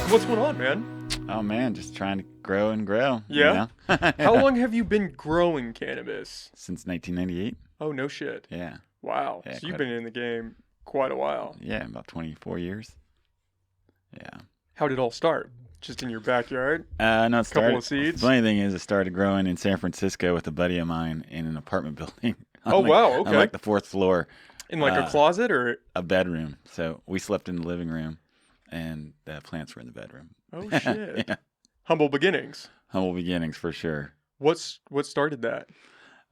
What's going on, man? Oh man, just trying to grow and grow. Yeah? You know? How long have you been growing cannabis? Since 1998. Oh, no shit. Yeah. Wow. Yeah, So you've been in the game quite a while. Yeah, about 24 years. Yeah. How did it all start? Just in your backyard? No, it Couple started. of seeds? The funny thing is, it started growing in San Francisco with a buddy of mine in an apartment building. Oh, wow, okay. On like the fourth floor. In like a closet or? A bedroom. So we slept in the living room, and the plants were in the bedroom. Oh, shit. Yeah. Humble beginnings. Humble beginnings for sure. What started that?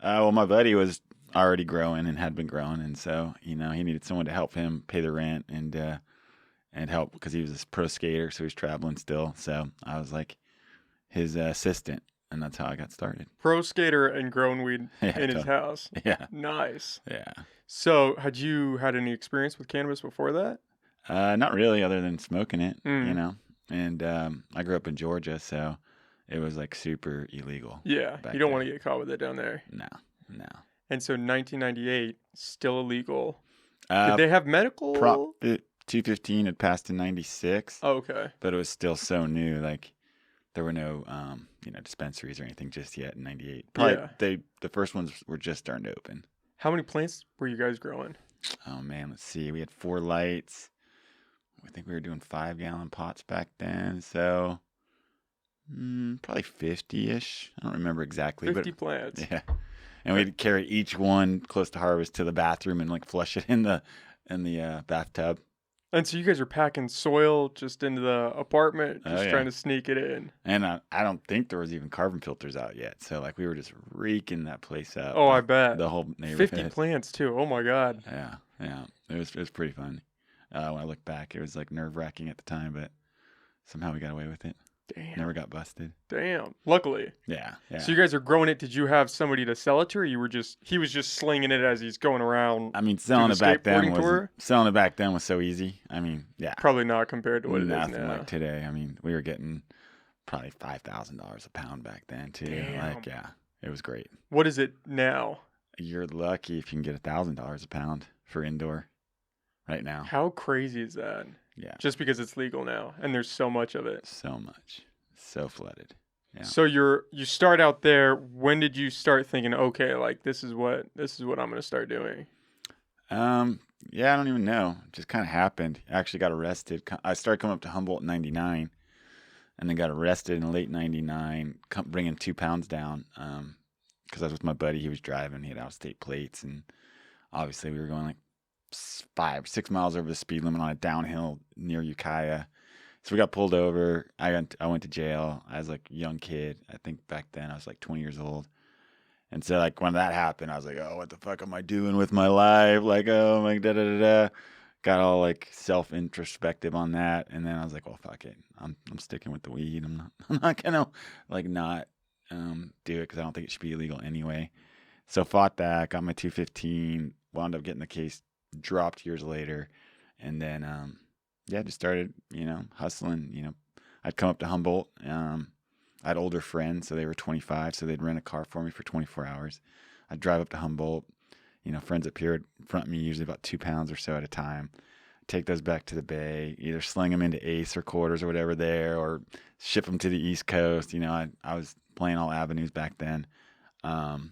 Well, my buddy was already growing and had been growing, and so he needed someone to help him pay the rent and help because he was a pro skater, so he's traveling still. So I was like his assistant, and that's how I got started. Pro skater and growing weed Yeah, in his house. Yeah. Nice. Yeah. So had you had any experience with cannabis before that? Not really, other than smoking it, Mm. And I grew up in Georgia, so it was like super illegal. Yeah. back You don't then. want to get caught with it down there. No. And so 1998, still illegal. Did Uh, they have medical? Prop 215 had passed in '96, Oh, okay. but it was still so new. Like there were no dispensaries or anything just yet in '98. Probably Yeah. the first ones were just starting to open. How many plants were you guys growing? Oh man, let's see. We had 4 lights. I think we were doing 5-gallon pots back then, so probably 50-ish. I don't remember exactly, 50 but plants. yeah. And we'd carry each one close to harvest to the bathroom and like flush it in the bathtub. And so you guys are packing soil just into the apartment, just Oh, yeah. trying to sneak it in. And I don't think there was even carbon filters out yet, so like we were just reeking that place up. Oh, I bet. The whole neighborhood. 50 plants too. Oh my God. Yeah. It was pretty fun. When I look back, it was like nerve-wracking at the time, but somehow we got away with it. Damn. Never got busted. Damn. Luckily. Yeah. So you guys are growing it. Did you have somebody to sell it to, or he was just slinging it as he's going around? I mean, selling the it back then skateboarding was so easy. I mean, yeah. Probably not compared to what it is Nothing now. like today. I mean, we were getting probably $5,000 a pound back then too. Damn. Like, yeah, it was great. What is it now? You're lucky if you can get $1,000 a pound for indoor right now. How crazy is that? Yeah. Just because it's legal now and there's so much of it. So much. So flooded. Yeah. So you start out there. When did you start thinking, okay, like this is what I'm gonna start doing? Yeah, I don't even know. It just kind of happened. I actually got arrested. I started coming up to Humboldt in '99, and then got arrested in late '99, bringing 2 pounds down. Because I was with my buddy. He was driving. He had out-of-state plates, and obviously we were going like 5-6 miles over the speed limit on a downhill near Ukiah. So we got pulled over. I went to jail as like a young kid. I think back then I was like 20 years old. And so like when that happened, I was like, oh, what the fuck am I doing with my life? Like, oh my da. Got all like self-introspective on that. And then I was like, well, fuck it. I'm sticking with the weed. I'm not gonna like not do it because I don't think it should be illegal anyway. So fought that, got my 215, wound up getting the case dropped years later. And then just started, hustling. I'd come up to Humboldt. I had older friends, so they were 25, so they'd rent a car for me for 24 hours. I'd drive up to Humboldt. Friends up here would front me usually about 2 pounds or so at a time. Take those back to the Bay, either sling them into Ace or Quarters or whatever there, or ship them to the East Coast. I was playing all avenues back then. That's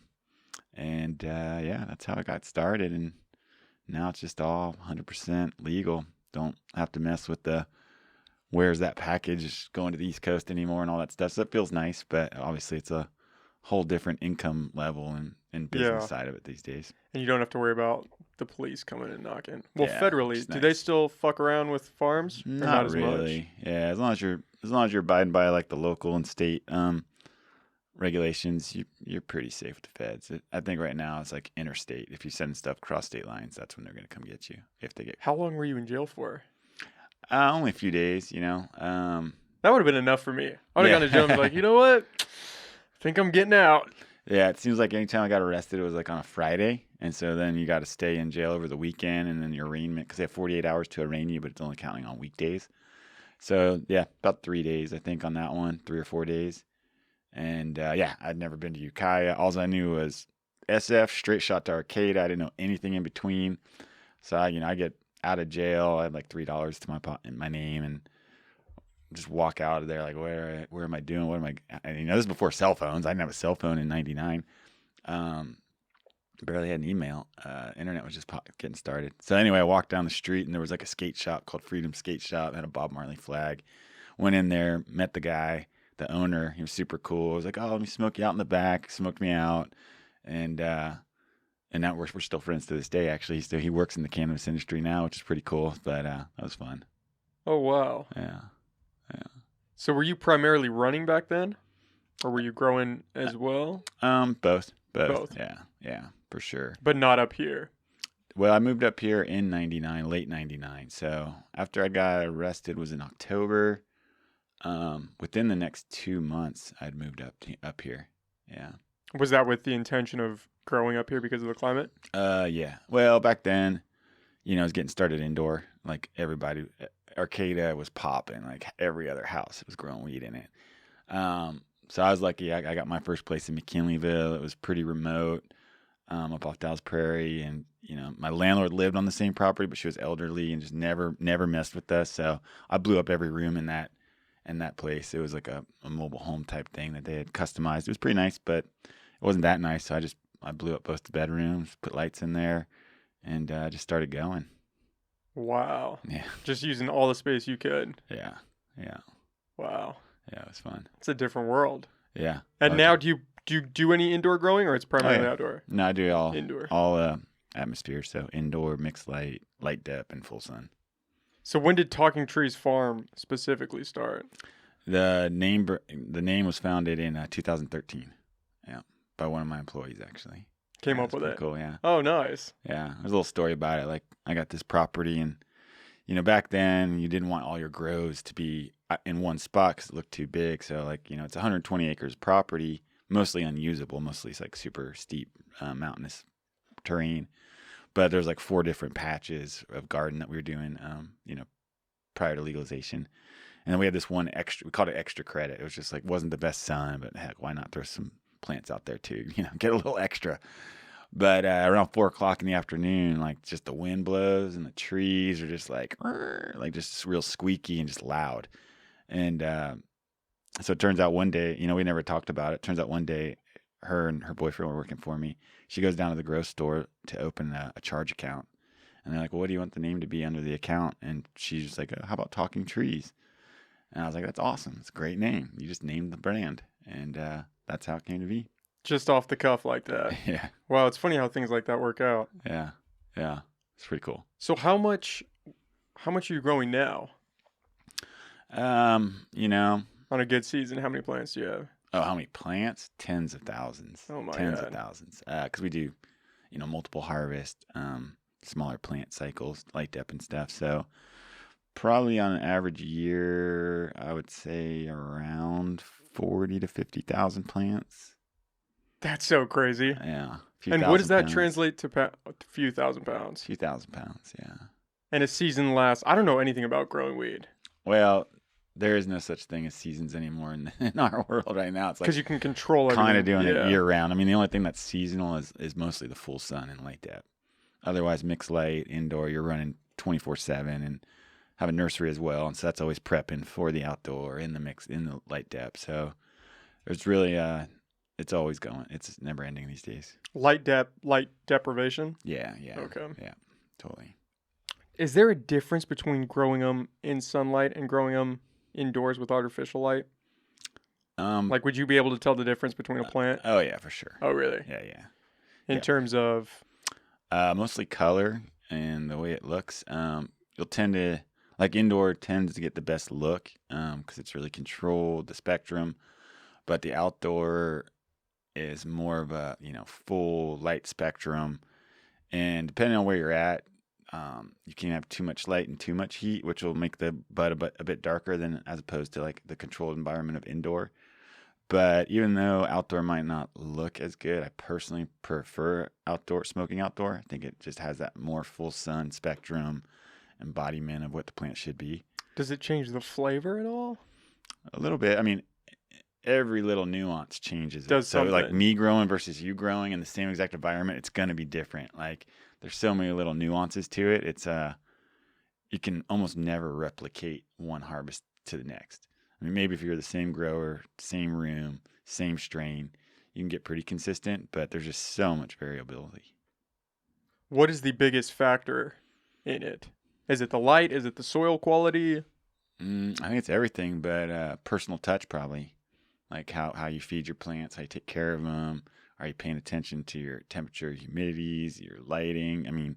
how I got started. And now it's just all 100% legal. Don't have to mess with the where's that package going to the East Coast anymore and all that stuff. So it feels nice, but obviously it's a whole different income level and business side of it these days. And you don't have to worry about the police coming and knocking. Well, Yeah, federally, do they still fuck around with farms? Or not as really. much? Yeah, as long as you're abiding by like the local and state regulations, you're pretty safe with the feds. I think right now it's like interstate. If you send stuff across state lines, that's when they're going to come get you. If they get. How long were you in jail for? Only a few days, That would have been enough for me. I would have gone to jail and been like, you know what? I think I'm getting out. Yeah, it seems like anytime I got arrested, it was like on a Friday. And so then you got to stay in jail over the weekend, and then your arraignment, because they have 48 hours to arraign you, but it's only counting on weekdays. So, yeah, about 3 days, I think, on that one, 3 or 4 days. And, I'd never been to Ukiah. All I knew was SF, straight shot to Arcade. I didn't know anything in between. So, I get out of jail. I had like $3 to my name and just walk out of there like, where am I doing? What am I? And, this is before cell phones. I didn't have a cell phone in '99. Barely had an email. Internet was just getting started. So anyway, I walked down the street and there was like a skate shop called Freedom Skate Shop. It had a Bob Marley flag. Went in there, met the guy, the owner. He was super cool. I was like, oh, let me smoke you out in the back. Smoked me out. And now we're still friends to this day, actually. He works in the cannabis industry now, which is pretty cool. But that was fun. Oh, wow. Yeah. So were you primarily running back then? Or were you growing as well? Both. Both. Yeah, for sure. But not up here. Well, I moved up here in '99, late '99. So after I got arrested was in October. Within the next 2 months, I'd moved up here. Yeah. Was that with the intention of growing up here because of the climate? Yeah. Well, back then, I was getting started indoor. Like everybody, Arcata was popping. Like every other house was growing weed in it. So I was lucky. I got my first place in McKinleyville. It was pretty remote, up off Dallas Prairie, and my landlord lived on the same property, but she was elderly and just never messed with us. So I blew up every room in that place. It was like a mobile home type thing that they had customized. It was pretty nice, but it wasn't that nice. So I blew up both the bedrooms, put lights in there, and just started going. Wow. Yeah. Just using all the space you could. Yeah. Wow. Yeah, it was fun. It's a different world. Yeah. And now do you do any indoor growing, or it's primarily outdoor? No, I do all indoor. All atmosphere, so indoor, mixed light, light dep, and full sun. So when did Talking Trees Farm specifically start? The name was founded in 2013. Yeah, by one of my employees actually. Came up with it. Cool, yeah. Oh, nice. Yeah, there's a little story about it. Like I got this property, and back then you didn't want all your grows to be in one spot because it looked too big. So like it's 120 acres property, mostly unusable. Mostly it's like super steep, mountainous terrain. But there's like 4 different patches of garden that we were doing, prior to legalization. And then we had this one extra, we called it extra credit. It was just like, wasn't the best sun, but heck, why not throw some plants out there too, get a little extra. But around 4:00 in the afternoon, like just the wind blows and the trees are just like just real squeaky and just loud. And so it turns out one day, we never talked about it. Turns out one day, her and her boyfriend were working for me. She goes down to the grocery store to open a charge account. And they're like, well, what do you want the name to be under the account? And she's just like, how about Talking Trees? And I was like, that's awesome. It's a great name. You just named the brand. And that's how it came to be. Just off the cuff like that. Yeah. Wow, it's funny how things like that work out. Yeah. It's pretty cool. So how much are you growing now? On a good season, how many plants do you have? Oh, how many plants? Tens of thousands. Oh my Tens God. of thousands. Because we do, multiple harvest, smaller plant cycles, light dep and stuff. So probably on an average year, I would say around 40 to 50,000 plants. That's so crazy. Yeah. And what does that translate to? A few thousand pounds. A few thousand pounds, yeah. And a season lasts. I don't know anything about growing weed. Well, there is no such thing as seasons anymore in our world right now. It's like because you can control kind of doing it year round. I mean, the only thing that's seasonal is mostly the full sun and light dep. Otherwise, mixed light, indoor, you're running 24/7 and have a nursery as well. And so that's always prepping for the outdoor in the light dep. So it's really, it's always going. It's never ending these days. Light deprivation? Yeah. Okay. Yeah, totally. Is there a difference between growing them in sunlight and growing them indoors with artificial light? Like, would you be able to tell the difference between a plant? Oh, yeah, for sure. Oh, really? Yeah. In terms of? Mostly color and the way it looks. You'll tend to, like indoor tends to get the best look because it's really controlled, the spectrum. But the outdoor is more of a, full light spectrum. And depending on where you're at, you can have too much light and too much heat, which will make the bud a bit darker than as opposed to like the controlled environment of indoor. But even though outdoor might not look as good, I personally prefer smoking outdoor. I think it just has that more full sun spectrum embodiment of what the plant should be. Does it change the flavor at all? A little bit. I mean, every little nuance changes. Does so something. Like me growing versus you growing in the same exact environment, it's going to be different. Like there's so many little nuances to it. It's you can almost never replicate one harvest to the next. I mean, maybe if you're the same grower, same room, same strain, you can get pretty consistent, but there's just so much variability. What is the biggest factor in it? Is it the light? Is it the soil quality? I think it's everything, but personal touch probably. Like how you feed your plants, how you take care of them. Are you paying attention to your temperature, humidities, your lighting? I mean,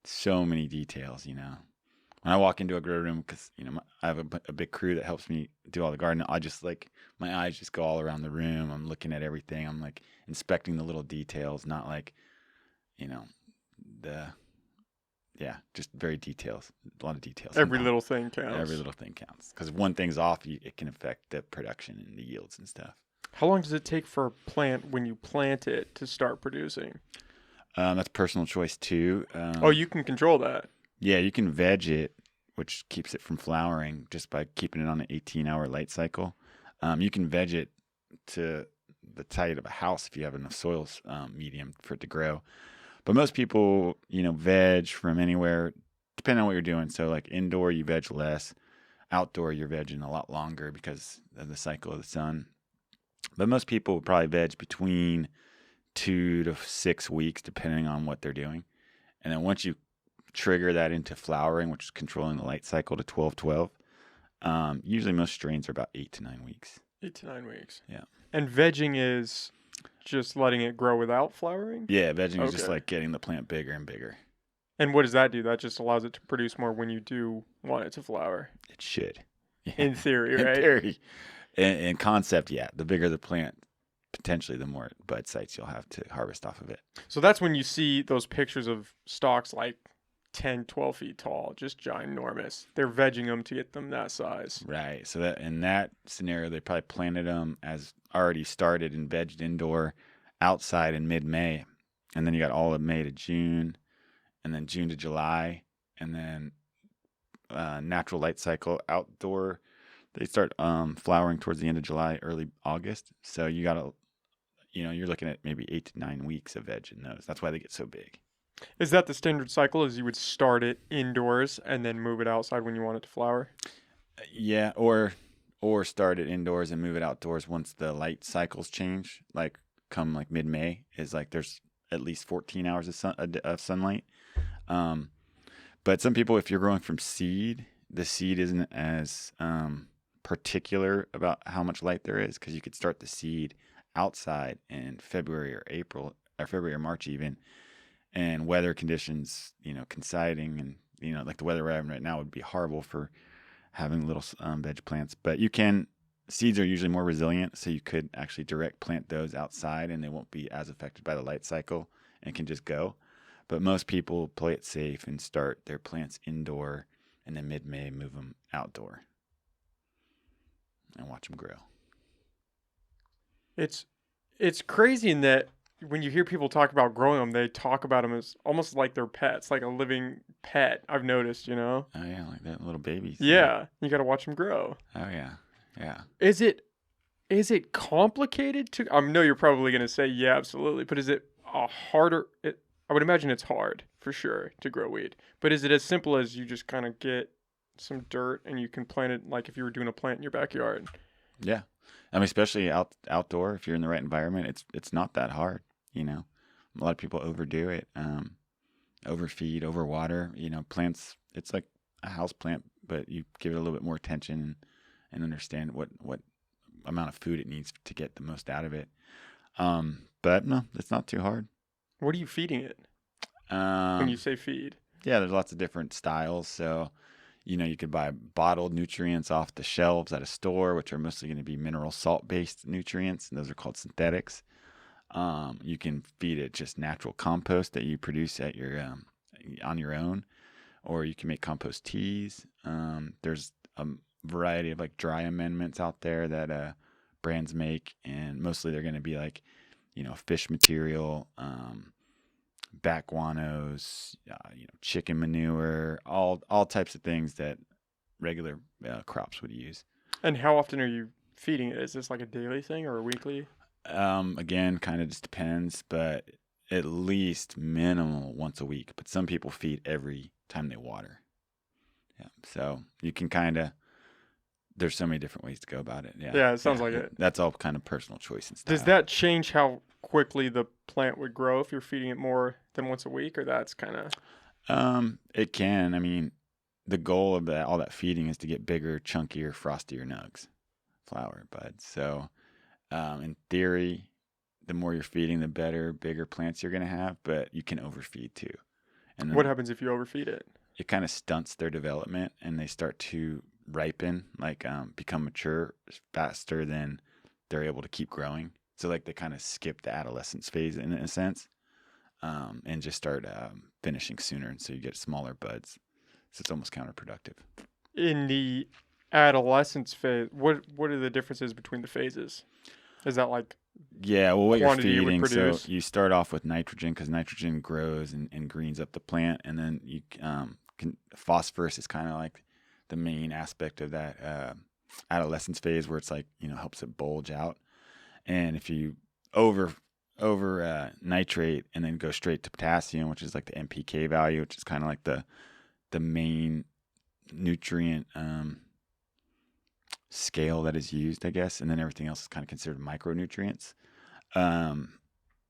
so many details, you know. When I walk into a grow room, because, you know, I have a big crew that helps me do all the gardening, I just my eyes just go all around the room. I'm looking at everything. I'm like inspecting the little details, not like, you know, just very details, a lot of details. Every little thing counts. Every little thing counts. Because if one thing's off, it can affect the production and the yields and stuff. How long does it take for a plant when you plant it to start producing? That's personal choice too. You can control that. Yeah, you can veg it, which keeps it from flowering just by keeping it on an 18-hour light cycle. You can veg it to the height of a house if you have enough soil medium for it to grow. But most people, you know, veg from anywhere, depending on what you're doing. So like indoor, you veg less. Outdoor, you're vegging a lot longer because of the cycle of the sun. But most people would probably veg between 2 to 6 weeks, depending on what they're doing. And then once you trigger that into flowering, which is controlling the light cycle to 12-12, usually most strains are about 8 to 9 weeks. 8 to 9 weeks. Yeah. And vegging is just letting it grow without flowering? Yeah, vegging is just like getting the plant bigger and bigger. And what does that do? That just allows it to produce more when you do want it to flower. It should. Yeah. In theory, right? In theory. In concept, yeah. The bigger the plant, potentially the more bud sites you'll have to harvest off of it. So that's when you see those pictures of stalks like 10, 12 feet tall, just ginormous. They're vegging them to get them that size. Right. So that in that scenario, they probably planted them as already started and vegged indoor outside in mid-May. And then you got all of May to June, and then June to July, and then natural light cycle outdoor. They start flowering towards the end of July, early August. So you got to, you know, you're looking at maybe 8 to 9 weeks of veg in those. That's why they get so big. Is that the standard cycle? Is you would start it indoors and then move it outside when you want it to flower? Yeah, or start it indoors and move it outdoors once the light cycles change. Like come like mid-May is like there's at least 14 hours of sunlight. But some people, if you're growing from seed, the seed isn't as particular about how much light there is, because you could start the seed outside in February or April or February or March even. And weather conditions, you know, coinciding, and, you know, like the weather we're having right now would be horrible for having little veg plants. But seeds are usually more resilient, so you could actually direct plant those outside and they won't be as affected by the light cycle and can just go. But most people play it safe and start their plants indoor, and then mid-May move them outdoor and watch them grow. It's crazy in that when you hear people talk about growing them, they talk about them as almost like they're pets, like a living pet. I've noticed, you know? Oh, yeah, like that little babies. Yeah, you got to watch them grow. Oh, yeah, yeah. Is it complicated to? I know you're probably going to say, yeah, absolutely. But is it harder? I would imagine it's hard, for sure, to grow weed. But is it as simple as you just kind of get some dirt and you can plant it like if you were doing a plant in your backyard? Yeah. I mean, especially outdoor, if you're in the right environment, it's not that hard. You know, a lot of people overdo it, overfeed, overwater. You know, plants, it's like a house plant, but you give it a little bit more attention and understand what amount of food it needs to get the most out of it. But no, it's not too hard. What are you feeding it when you say feed? Yeah, there's lots of different styles. So, you know, you could buy bottled nutrients off the shelves at a store, which are mostly going to be mineral salt-based nutrients, and those are called synthetics. You can feed it just natural compost that you produce at your on your own, or you can make compost teas. There's a variety of like dry amendments out there that brands make, and mostly they're going to be like, you know, fish material, bat guanos, you know, chicken manure, all types of things that regular crops would use. And how often are you feeding it? Is this like a daily thing or a weekly? Again, kind of just depends, but at least minimal once a week. But some people feed every time they water. Yeah. So you can There's so many different ways to go about it. Yeah. Yeah, it sounds like it. That's all kind of personal choice and style. Does that change how quickly the plant would grow if you're feeding it more than once a week, or that's kind of? It can. I mean, the goal of all that feeding is to get bigger, chunkier, frostier nugs, flower buds. So, in theory, the more you're feeding, the better, bigger plants you're going to have, but you can overfeed too. And What happens if you overfeed it? it kind of stunts their development and they start to ripen, like become mature faster than they're able to keep growing. So like they kind of skip the adolescence phase in a sense, and just start finishing sooner. And so you get smaller buds. So it's almost counterproductive. In the adolescence phase, what are the differences between the phases? Is that like Yeah, well, what you're quantity it would feeding, so produce? you start off with nitrogen because nitrogen grows and greens up the plant, and then you phosphorus is kind of like the main aspect of that adolescence phase where it's like helps it bulge out. And if you over nitrate and then go straight to potassium, which is like the NPK value, which is kind of like the main nutrient scale that is used, I guess, and then everything else is kind of considered micronutrients.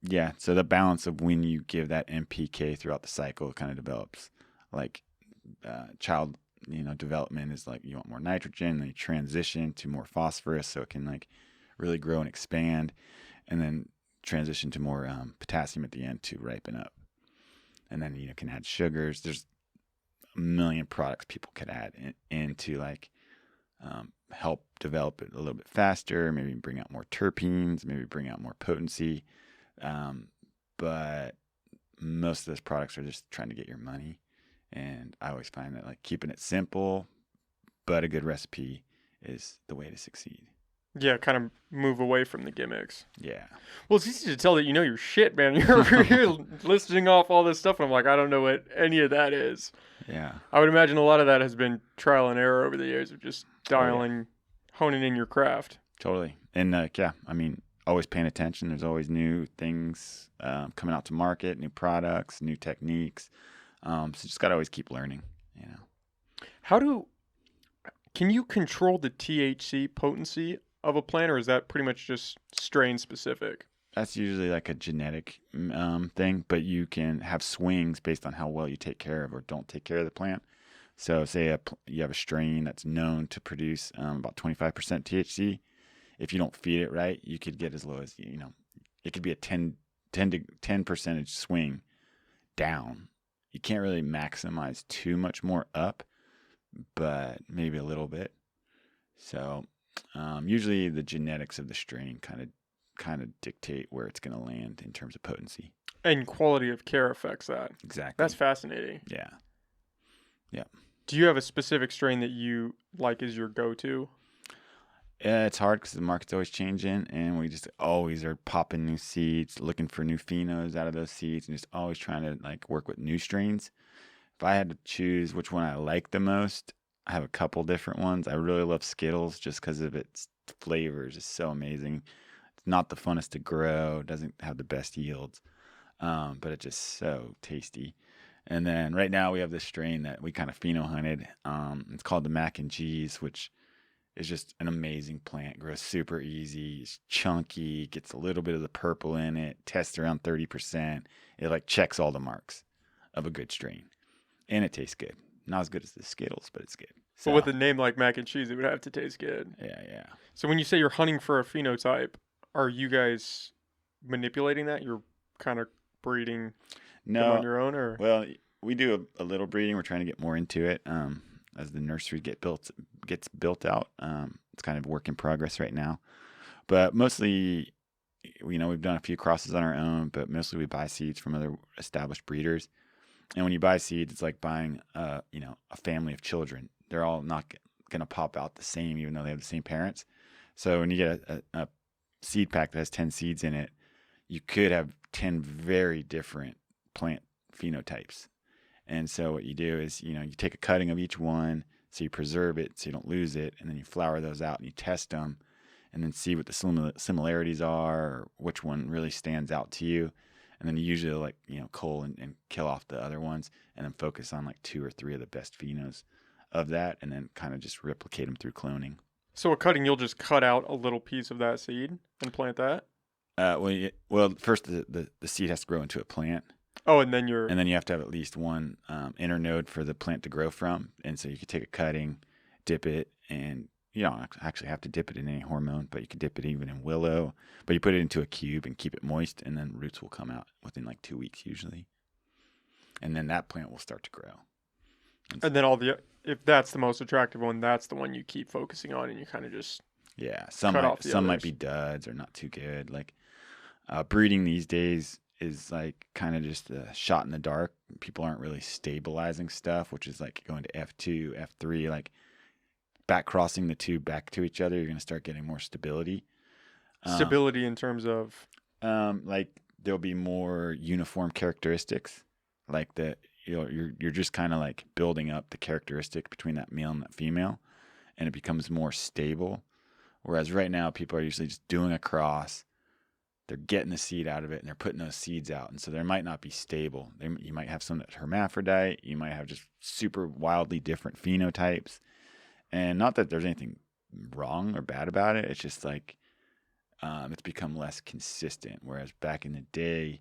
Yeah, so the balance of when you give that NPK throughout the cycle kind of develops. Like child, development is like you want more nitrogen, then you transition to more phosphorus so it can like really grow and expand, and then transition to more potassium at the end to ripen up. And then can add sugars. There's a million products people could add in to like help develop it a little bit faster, maybe bring out more terpenes, maybe bring out more potency. But most of those products are just trying to get your money. And I always find that like keeping it simple, but a good recipe is the way to succeed. Yeah, kind of move away from the gimmicks. Yeah. Well, it's easy to tell that you know your shit, man. You're over here listing off all this stuff, and I'm like, I don't know what any of that is. Yeah. I would imagine a lot of that has been trial and error over the years of just Oh, yeah. honing in your craft. Totally. And yeah, I mean, always paying attention. There's always new things coming out to market, new products, new techniques. So just got to always keep learning, Can you control the THC potency of a plant, or is that pretty much just strain specific? That's usually like a genetic thing, but you can have swings based on how well you take care of or don't take care of the plant. So say you have a strain that's known to produce about 25% THC. If you don't feed it right, you could get as low as, it could be a 10 percentage swing down. You can't really maximize too much more up, but maybe a little bit. So usually the genetics of the strain kind of dictate where it's going to land in terms of potency. And quality of care affects that. Exactly. That's fascinating. Yeah. Yeah. Do you have a specific strain that you like as your go-to? Yeah, it's hard because the market's always changing, and we just always are popping new seeds, looking for new phenos out of those seeds, and just always trying to like work with new strains. If I had to choose which one I like the most, I have a couple different ones. I really love Skittles just because of its flavors. It's so amazing. It's not the funnest to grow. It doesn't have the best yields, but it's just so tasty. And then right now we have this strain that we kind of pheno hunted. It's called the Mac and Cheese, which is just an amazing plant. Grows super easy. It's chunky. Gets a little bit of the purple in it. Tests around 30%. It like checks all the marks of a good strain, and it tastes good. Not as good as the Skittles, but it's good. So But with a name like mac and cheese, it would have to taste good. yeah. So when you say you're hunting for a phenotype, are you guys manipulating that? You're kind of breeding them on No, your own, or? well, we do a little breeding. We're trying to get more into it. As the nursery gets built out, it's kind of a work in progress right now. But mostly, we've done a few crosses on our own, but mostly we buy seeds from other established breeders. And when you buy seeds, it's like buying, a family of children. They're all not going to pop out the same, even though they have the same parents. So when you get a seed pack that has 10 seeds in it, you could have 10 very different plant phenotypes. And so what you do is, you take a cutting of each one, so you preserve it so you don't lose it, and then you flower those out and you test them, and then see what the similarities are, or which one really stands out to you. And then you usually cull and kill off the other ones, and then focus on like 2 or 3 of the best phenos of that, and then kind of just replicate them through cloning. So a cutting, you'll just cut out a little piece of that seed and plant that. First the seed has to grow into a plant, Oh, and then you're and then you have to have at least one internode for the plant to grow from. And so you could take a cutting, dip it, and you don't actually have to dip it in any hormone, but you could dip it even in willow. But you put it into a cube and keep it moist, and then roots will come out within like 2 weeks usually, and then that plant will start to grow. and then if that's the most attractive one, that's the one you keep focusing on, and you kind of just Yeah, cut off the some might others. be duds or not too good. Like breeding these days is like kind of just a shot in the dark. People aren't really stabilizing stuff, which is like going to F2, F3, like back crossing the two back to each other. You're going to start getting more stability. Stability in terms of Like there'll be more uniform characteristics. Like you're just kind of like building up the characteristic between that male and that female, and it becomes more stable. Whereas right now, people are usually just doing a cross. They're getting the seed out of it, and they're putting those seeds out. And so there might not be stable. You might have some that's hermaphrodite. You might have just super wildly different phenotypes. And not that there's anything wrong or bad about it. It's just like it's become less consistent. Whereas back in the day,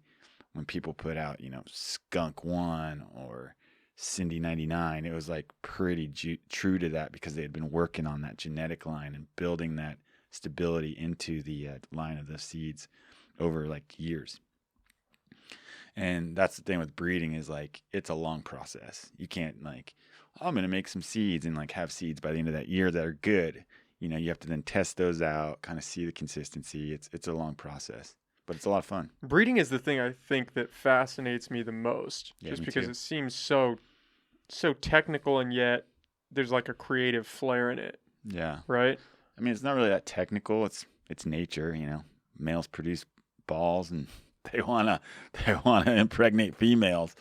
when people put out, Skunk One or Cindy 99, it was like pretty true to that because they had been working on that genetic line and building that stability into the line of those seeds over like years. And that's the thing with breeding is like it's a long process. You can't like, I'm going to make some seeds and like have seeds by the end of that year that are good. You have to then test those out, kind of see the consistency. It's a long process, but it's a lot of fun. breeding is the thing I think that fascinates me the most, Yeah, just me because too. it seems so technical, and yet there's like a creative flair in it, Yeah. right? I mean, it's not really that technical. It's nature, Males produce balls and they wanna impregnate females.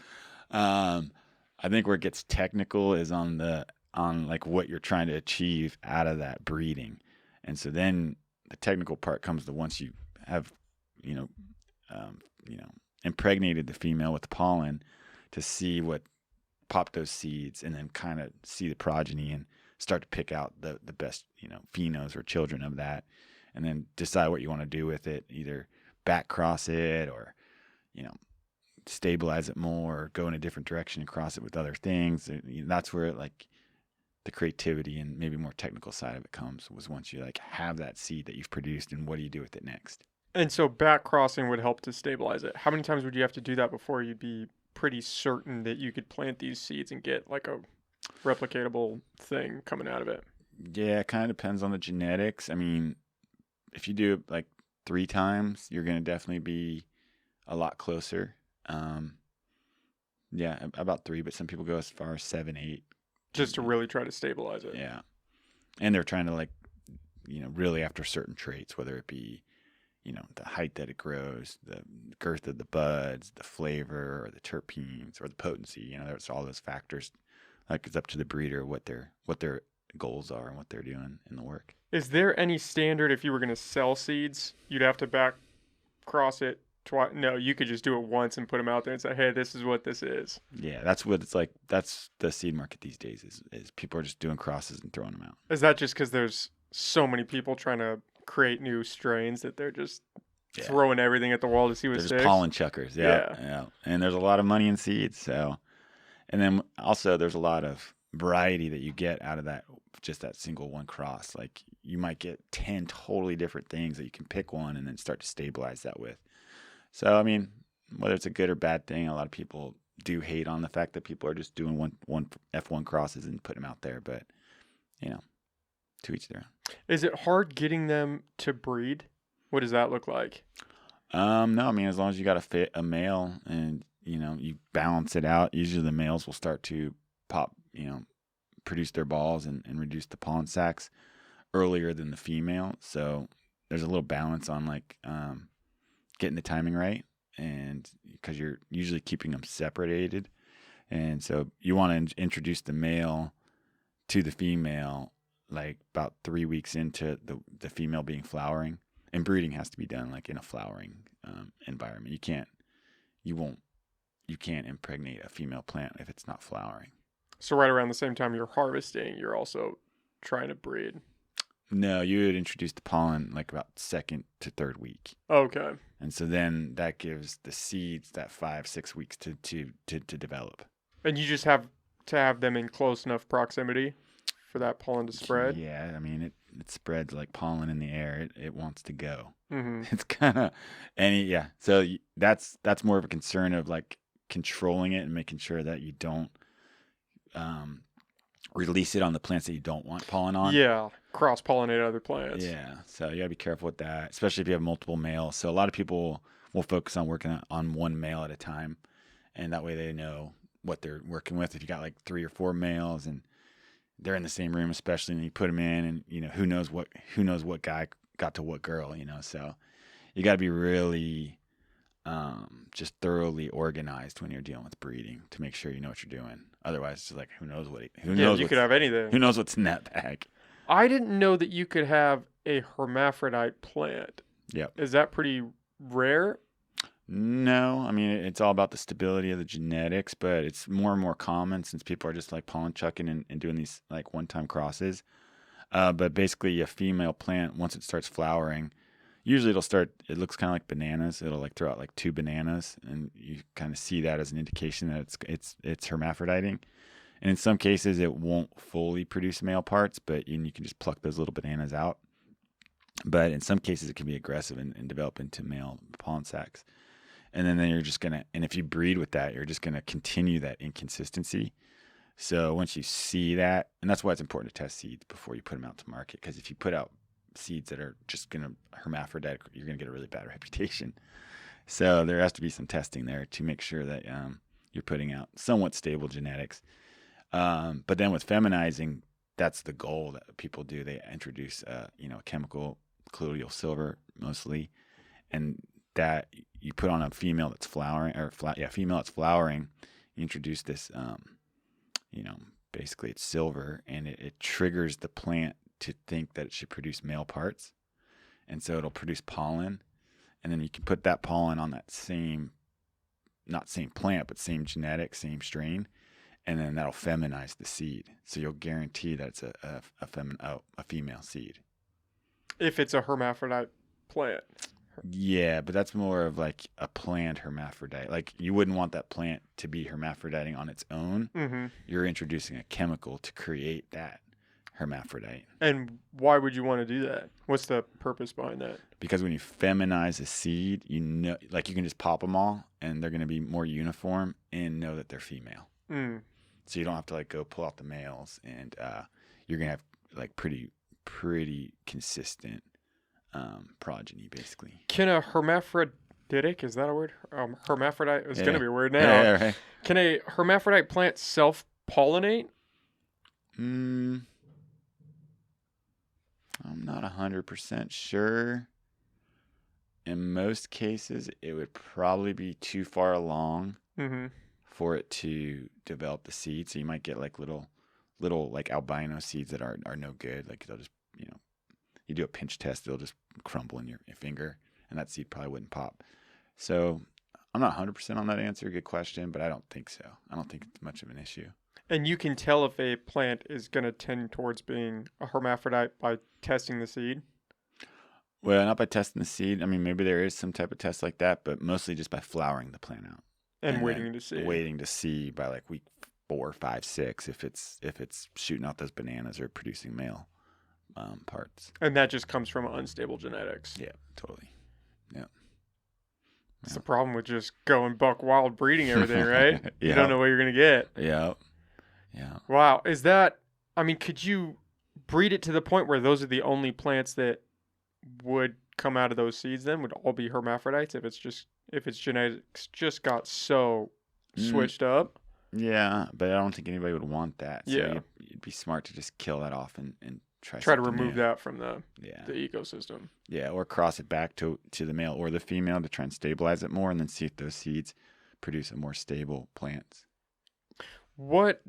Um, I think where it gets technical is on like what you're trying to achieve out of that breeding, and so then the technical part comes to once you have, you know, um, you know, impregnated the female with the pollen to see what pop those seeds, and then kind of see the progeny and start to pick out the best, phenos or children of that, and then decide what you want to do with it, either back cross it or, you know, stabilize it more or go in a different direction and cross it with other things. That's where like the creativity and maybe more technical side of it comes, was once you like have that seed that you've produced and what do you do with it next. And so back crossing would help to stabilize it. How many times would you have to do that before you'd be pretty certain that you could plant these seeds and get like a replicatable thing coming out of it? Yeah, it kind of depends on the genetics. I mean, if you do it like 3 times, you're going to definitely be a lot closer. Um, yeah, about 3, but some people go as far as 7, 8. Just to really try to stabilize it. Yeah. And they're trying to like, really after certain traits, whether it be, the height that it grows, the girth of the buds, the flavor or the terpenes or the potency, there's all those factors. Like it's up to the breeder what their goals are and what they're doing in the work. Is there any standard if you were going to sell seeds, you'd have to back cross it twice? No, you could just do it once and put them out there and say, hey, this is what this is. Yeah, that's what it's like. That's the seed market these days is people are just doing crosses and throwing them out. Is that just because there's so many people trying to create new strains that they're just throwing everything at the wall to see what They're sticks? just pollen chuckers. Yeah. And there's a lot of money in seeds. So, and then also there's a lot of variety that you get out of that, just that single one cross. Like you might get 10 totally different things that you can pick one and then start to stabilize that with. So, I mean, whether it's a good or bad thing, a lot of people do hate on the fact that people are just doing one F1 crosses and put them out there. But, to each their own. Is it hard getting them to breed? What does that look like? No, I mean, as long as you got a male and, you balance it out, usually the males will start to pop, produce their balls and reduce the pollen sacs earlier than the female. So there's a little balance on like getting the timing right, and because you're usually keeping them separated. And so you want to introduce the male to the female like about 3 weeks into the female being flowering, and breeding has to be done like in a flowering environment. You can't impregnate a female plant if it's not flowering. So right around the same time you're harvesting, you're also trying to breed. No, you would introduce the pollen like about second to third week. Okay. And so then that gives the seeds that 5-6 weeks to develop. And you just have to have them in close enough proximity for that pollen to spread? Yeah, I mean, it spreads like pollen in the air. It wants to go. Mm-hmm. It's kind of, yeah. So that's more of a concern of like controlling it and making sure that you don't release it on the plants that you don't want pollen on. Yeah, cross-pollinate other plants. Yeah, so you gotta be careful with that, especially if you have multiple males. So a lot of people will focus on working on one male at a time, and that way they know what they're working with. If you got like 3 or 4 males and they're in the same room, especially, and you put them in, and you know who knows what guy got to what girl, you know. So you got to be really just thoroughly organized when you're dealing with breeding to make sure you know what you're doing. Otherwise, it's just like who knows You could have anything. Who knows what's in that bag? I didn't know that you could have a hermaphrodite plant. Yep. Is that pretty rare? No, I mean it's all about the stability of the genetics, but it's more and more common since people are just like pollen chucking and doing these like one-time crosses. But basically, a female plant, once it starts flowering, usually it looks kind of like bananas. It'll like throw out like 2 bananas, and you kind of see that as an indication that it's hermaphroditing. And in some cases, it won't fully produce male parts, but you can just pluck those little bananas out. But in some cases, it can be aggressive and develop into male pollen sacs. And then you're just going to, and if you breed with that, you're just going to continue that inconsistency. So once you see that, and that's why it's important to test seeds before you put them out to market, because if you put out seeds that are just going to hermaphrodite, you're going to get a really bad reputation. So there has to be some testing there to make sure that you're putting out somewhat stable genetics. But then with feminizing, that's the goal that people do. They introduce, a chemical, colloidal silver mostly, and that you put on a female that's flowering, female that's flowering. You introduce this, basically it's silver, and it triggers the plant to think that it should produce male parts, and so it'll produce pollen, and then you can put that pollen on that not same plant, but same genetic, same strain, and then that'll feminize the seed. So you'll guarantee that it's a female seed. If it's a hermaphrodite plant. Yeah, but that's more of like a planned hermaphrodite. Like you wouldn't want that plant to be hermaphroditing on its own. Mm-hmm. You're introducing a chemical to create that hermaphrodite. And why would you want to do that? What's the purpose behind that? Because when you feminize a seed, like you can just pop them all, and they're going to be more uniform and know that they're female. Mm. So you don't have to like go pull out the males, and you're going to have like pretty consistent progeny, basically. Can a hermaphroditic, is that a word? Hermaphrodite is going to be a word now. Yeah, right. Can a hermaphrodite plant self-pollinate? I'm not 100% sure. In most cases, it would probably be too far along for it to develop the seed. So you might get like little like albino seeds that are no good. Like they'll just, you do a pinch test, it'll just crumble in your finger, and that seed probably wouldn't pop. So I'm not 100% on that answer. Good question, but I don't think so. I don't think it's much of an issue. And you can tell if a plant is going to tend towards being a hermaphrodite by testing the seed? Well, not by testing the seed. I mean, maybe there is some type of test like that, but mostly just by flowering the plant out. And waiting to see. Waiting to see by like week 4, 5, 6 if it's shooting out those bananas or producing male parts. And that just comes from unstable genetics. Yeah, totally. Yeah. That's the problem with just going buck wild breeding everything, right? Yeah. You don't know what you're going to get. Yeah. Yeah. Wow. Could you breed it to the point where those are the only plants that would come out of those seeds then? Would all be hermaphrodites if its genetics just got so switched up? Yeah, but I don't think anybody would want that. So Yeah. It'd be smart to just kill that off and try to remove that from the the ecosystem. Yeah, or cross it back to the male or the female to try and stabilize it more, and then see if those seeds produce a more stable plants. What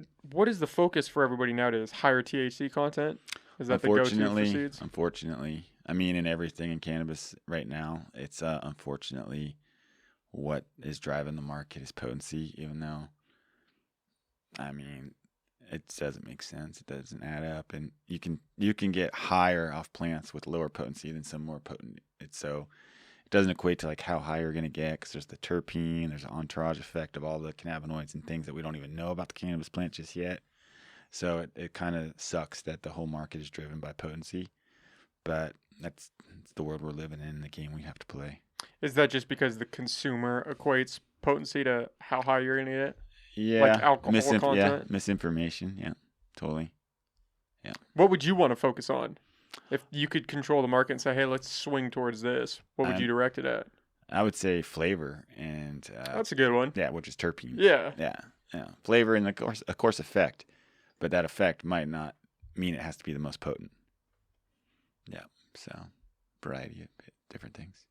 is the focus for everybody nowadays? Higher THC content? Is that the go-to for seeds? Unfortunately. I mean, in everything in cannabis right now, it's unfortunately what is driving the market is potency, even though, I mean, it doesn't make sense. It doesn't add up, and you can get higher off plants with lower potency than some more potent. It doesn't equate to like how high you're gonna get, because there's the terpene, there's an entourage effect of all the cannabinoids and things that we don't even know about the cannabis plant just yet. So it kind of sucks that the whole market is driven by potency, but that's the world we're living in, the game we have to play. Is that just because the consumer equates potency to how high you're gonna get? Like Yeah, alcohol content? misinformation. Yeah, totally. Yeah. What would you want to focus on? If you could control the market and say, hey, let's swing towards this, what would you direct it at? I would say flavor and that's a good one. yeah, which is terpenes. Yeah. Yeah. Flavor and of course effect, but that effect might not mean it has to be the most potent. Yeah. So variety of different things.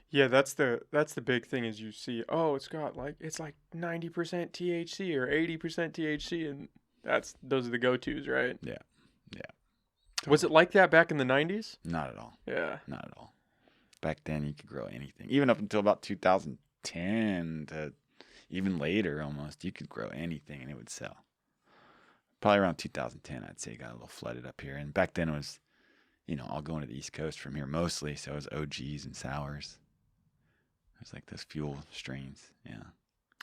Yeah, that's the big thing is you see, oh, it's like 90% THC or 80% THC, and those are the go-tos, right? Yeah. Totally. Was it like that back in the 90s? Not at all. Yeah. Not at all. Back then you could grow anything. Even up until about 2010 to even later almost, you could grow anything and it would sell. Probably around 2010, I'd say it got a little flooded up here. And back then it was, all going to the East Coast from here mostly, so it was OGs and sours. It was like those fuel strains, yeah.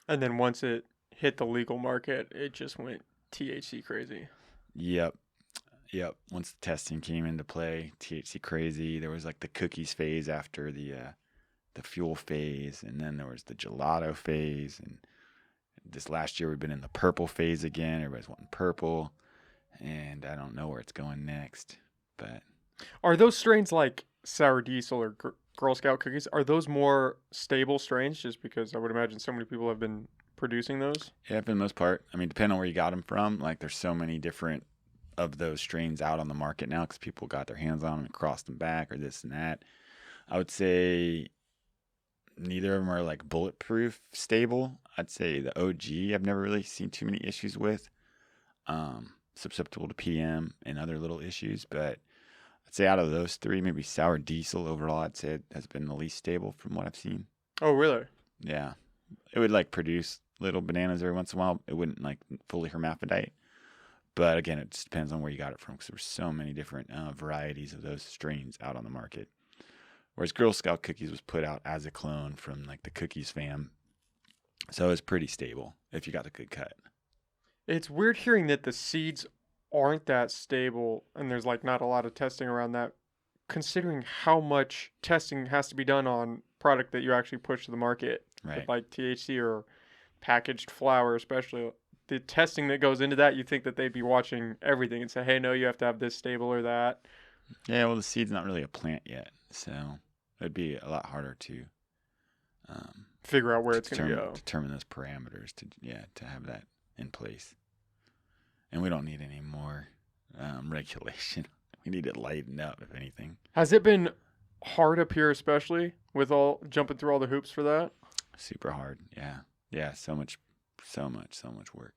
And then once it hit the legal market, it just went THC crazy. Yep. Once the testing came into play, THC crazy. There was like the cookies phase after the fuel phase, and then there was the gelato phase. And this last year we've been in the purple phase again. Everybody's wanting purple, and I don't know where it's going next. But are those strains like Sour Diesel or Girl Scout cookies? Are those more stable strains? Just because I would imagine so many people have been producing those. Yeah, for the most part. I mean, depending on where you got them from. Like, there's so many different of those strains out on the market now because people got their hands on them and crossed them back or this and that. I would say neither of them are like bulletproof stable. I'd say the OG I've never really seen too many issues with. Susceptible to PM and other little issues, but I'd say out of those three, maybe Sour Diesel overall, I'd say it has been the least stable from what I've seen. Oh, really? Yeah. It would like produce little bananas every once in a while. It wouldn't like fully hermaphrodite. But again, it just depends on where you got it from because there's so many different varieties of those strains out on the market. Whereas Girl Scout Cookies was put out as a clone from like the Cookies fam. So it's pretty stable if you got the good cut. It's weird hearing that the seeds aren't that stable and there's like not a lot of testing around that, considering how much testing has to be done on product that you actually push to the market. Right. With like THC or packaged flour, especially. The testing that goes into that, you think that they'd be watching everything and say, hey, no, you have to have this stable or that. Yeah, well, the seed's not really a plant yet, so it'd be a lot harder to figure out where it's going to go. Determine those parameters to have that in place. And we don't need any more regulation. We need it lightened up, if anything. Has it been hard up here, especially with all jumping through all the hoops for that? Super hard, yeah. Yeah, so much work.